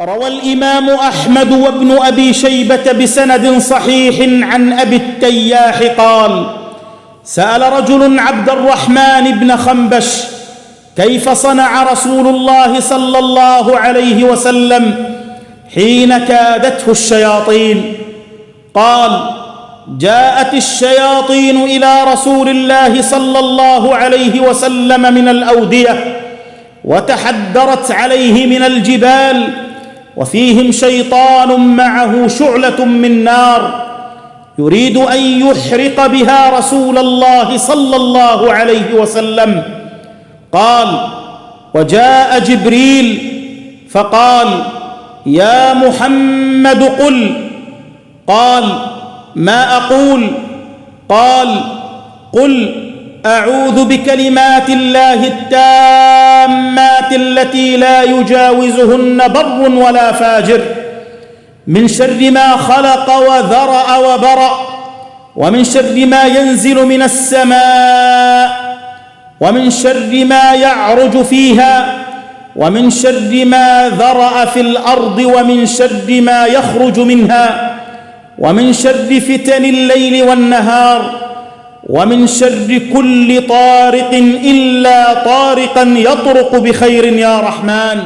روى الإمام أحمد وابن أبي شيبة بسند صحيح عن أبي التياح قال: سأل رجل عبد الرحمن بن خنبش: كيف صنع رسول الله صلى الله عليه وسلم حين كادته الشياطين؟ قال: جاءت الشياطين إلى رسول الله صلى الله عليه وسلم من الأودية، وتحدرت عليه من الجبال، وفيهم شيطان معه شعلة من نار يريد أن يحرق بها رسول الله صلى الله عليه وسلم. قال: وجاء جبريل فقال: يا محمد قل. قال: ما أقول؟ قال: قل أعوذ بكلمات الله التامات التي لا يجاوزهن بر ولا فاجر، من شر ما خلق وذرأ وبرأ، ومن شر ما ينزل من السماء، ومن شر ما يعرج فيها، ومن شر ما ذرأ في الأرض، ومن شر ما يخرج منها، ومن شر فتن الليل والنهار، ومن شر كل طارق إلا طارقا يطرق بخير يا رحمن.